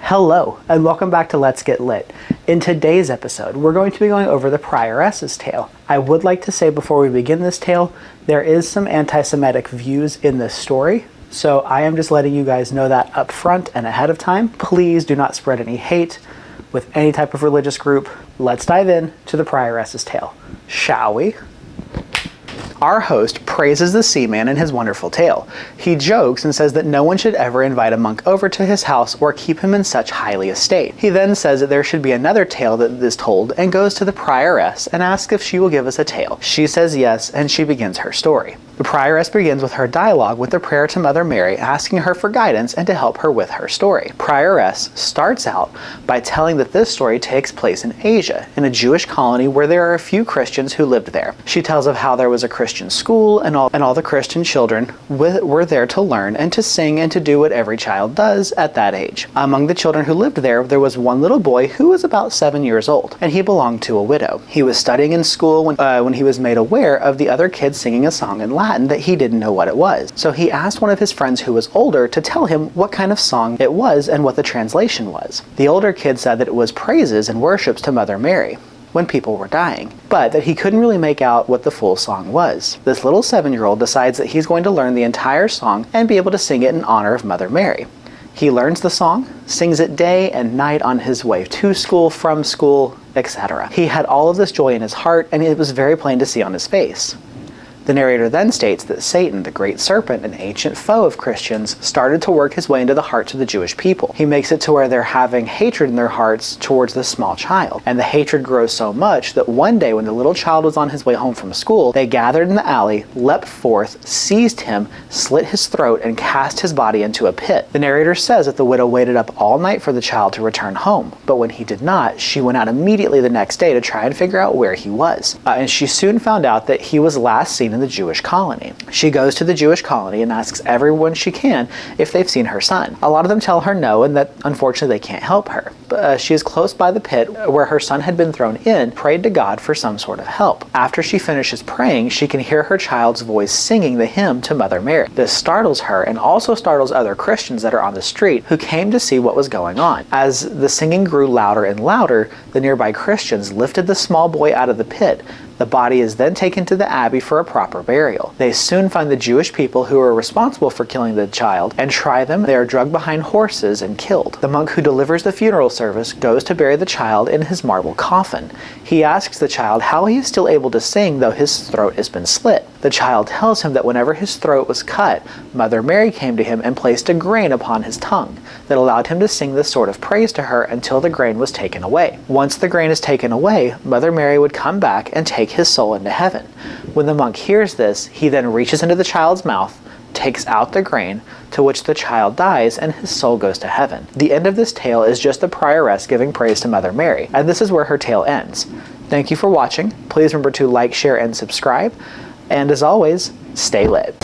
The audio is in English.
Hello, and welcome back to Let's Get Lit. In today's episode, we're going to be going over the Prioresse's tale. I would like to say before we begin this tale, there is some anti-Semitic views in this story, so I am just letting you guys know that up front and ahead of time. Please do not spread any hate with any type of religious group. Let's dive in to the Prioresse's tale, shall we? Our host praises the seaman in his wonderful tale. He jokes and says that no one should ever invite a monk over to his house or keep him in such highly estate. He then says that there should be another tale that is told and goes to the prioress and asks if she will give us a tale. She says yes, and she begins her story. The prioress begins with her dialogue with a prayer to Mother Mary, asking her for guidance and to help her with her story. Prioress starts out by telling that this story takes place in Asia, in a Jewish colony where there are a few Christians who lived there. She tells of how there was a Christian school and all the Christian children were there to learn and to sing and to do what every child does at that age. Among the children who lived there was one little boy who was about 7 years old, and he belonged to a widow. He was studying in school when he was made aware of the other kids singing a song in Latin that he didn't know what it was. So he asked one of his friends who was older to tell him what kind of song it was and what the translation was. The older kid said that it was praises and worships to Mother Mary when people were dying, but that he couldn't really make out what the full song was. This little 7-year-old decides that he's going to learn the entire song and be able to sing it in honor of Mother Mary. He learns the song, sings it day and night on his way to school, from school, etc. He had all of this joy in his heart, and it was very plain to see on his face. The narrator then states that Satan, the great serpent, an ancient foe of Christians, started to work his way into the hearts of the Jewish people. He makes it to where they're having hatred in their hearts towards this small child. And the hatred grows so much that one day when the little child was on his way home from school, they gathered in the alley, leapt forth, seized him, slit his throat, and cast his body into a pit. The narrator says that the widow waited up all night for the child to return home, but when he did not, she went out immediately the next day to try and figure out where he was. And she soon found out that he was last seen in the Jewish colony. She goes to the Jewish colony and asks everyone she can if they've seen her son. A lot of them tell her no, and that unfortunately they can't help her. But she is close by the pit where her son had been thrown in, prayed to God for some sort of help. After she finishes praying, she can hear her child's voice singing the hymn to Mother Mary. This startles her and also startles other Christians that are on the street who came to see what was going on. As the singing grew louder and louder, the nearby Christians lifted the small boy out of the pit. The body is then taken to the abbey for a proper burial. They soon find the Jewish people who are responsible for killing the child and try them. They are dragged behind horses and killed. The monk who delivers the funeral service goes to bury the child in his marble coffin. He asks the child how he is still able to sing though his throat has been slit. The child tells him that whenever his throat was cut, Mother Mary came to him and placed a grain upon his tongue that allowed him to sing this sort of praise to her until the grain was taken away. Once the grain is taken away, Mother Mary would come back and take his soul into heaven. When the monk hears this, he then reaches into the child's mouth, takes out the grain, to which the child dies and his soul goes to heaven. The end of this tale is just the prioress giving praise to Mother Mary, and this is where her tale ends. Thank you for watching. Please remember to like, share, and subscribe. And as always, stay lit.